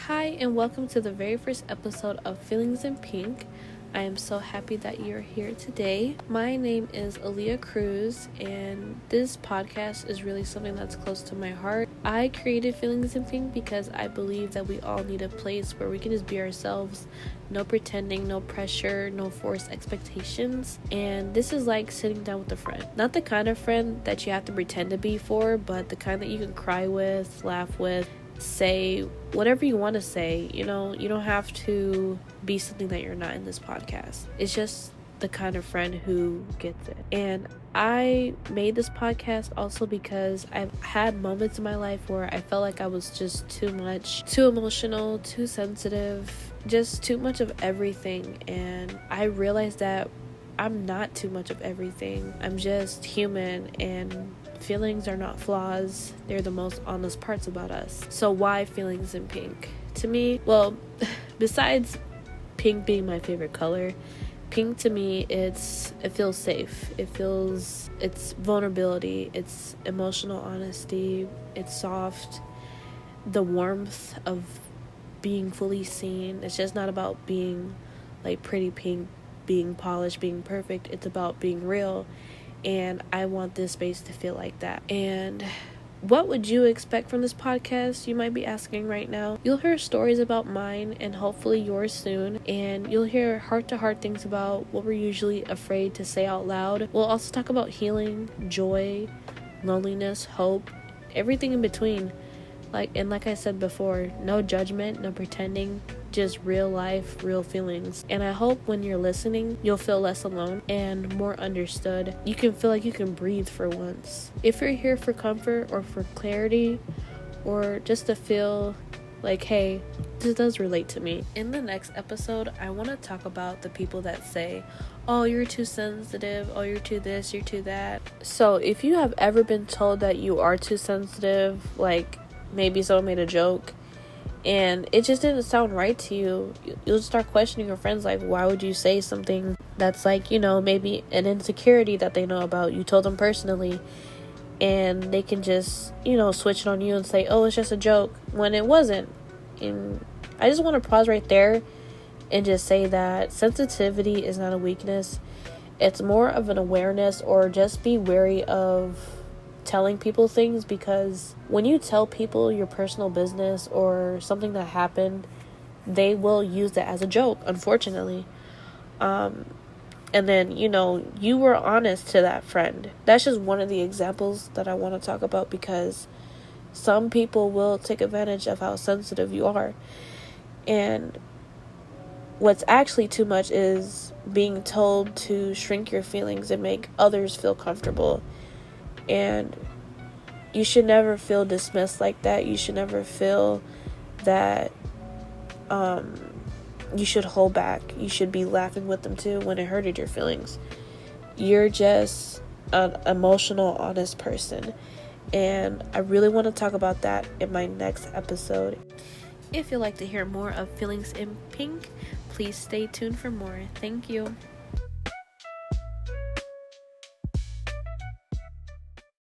Hi, and welcome to the very first episode of Feelings in Pink. I am so happy that you're here today. My name is Aaliyah Cruz, and this podcast is really something that's close to my heart. I created Feelings in Pink because I believe that we all need a place where we can just be ourselves, no pretending, no pressure, no forced expectations. And this is like sitting down with a friend. Not the kind of friend that you have to pretend to be for, but the kind that you can cry with, laugh with, say whatever you want to say. You don't have to be something that you're not in this podcast. It's just the kind of friend who gets it. And I made this podcast also because I've had moments in my life where I felt like I was just too emotional, too sensitive, just too much of everything. And I realized that I'm not too much of everything. I'm just human, and feelings are not flaws. They're the most honest parts about us. So why Feelings in Pink? To me, well, besides pink being my favorite color, pink to me, it feels safe. It's vulnerability. It's emotional honesty. It's soft. The warmth of being fully seen. It's just not about being like pretty pink, being polished, being perfect. It's about being real. And I want this space to feel like that. And what would you expect from this podcast? You might be asking right now. You'll hear stories about mine and hopefully yours soon. And you'll hear heart-to-heart things about what we're usually afraid to say out loud. We'll also talk about healing, joy, loneliness, hope, everything in between. Like I said before, no judgment, no pretending, just real life, real feelings. And I hope when you're listening, you'll feel less alone and more understood. You can feel like you can breathe for once. If you're here for comfort or for clarity, or just to feel like, hey, this does relate to me. In the next episode, I want to talk about the people that say, oh, you're too sensitive, oh, you're too this, you're too that. So if you have ever been told that you are too sensitive, like maybe someone made a joke and it just didn't sound right to you, you'll start questioning your friends, like, why would you say something that's like, maybe an insecurity that they know about, you told them personally, and they can just, switch it on you and say, oh, it's just a joke, when it wasn't. And I just want to pause right there and just say that sensitivity is not a weakness. It's more of an awareness, or just be wary of telling people things, because when you tell people your personal business or something that happened, they will use that as a joke, unfortunately. And then, you were honest to that friend. That's just one of the examples that I want to talk about, because some people will take advantage of how sensitive you are. And what's actually too much is being told to shrink your feelings and make others feel comfortable. And you should never feel dismissed like that. You should never feel that you should hold back. You should be laughing with them too when it hurted your feelings. You're just an emotional, honest person. And I really want to talk about that in my next episode. If you'd like to hear more of Feelings in Pink, please stay tuned for more. Thank you.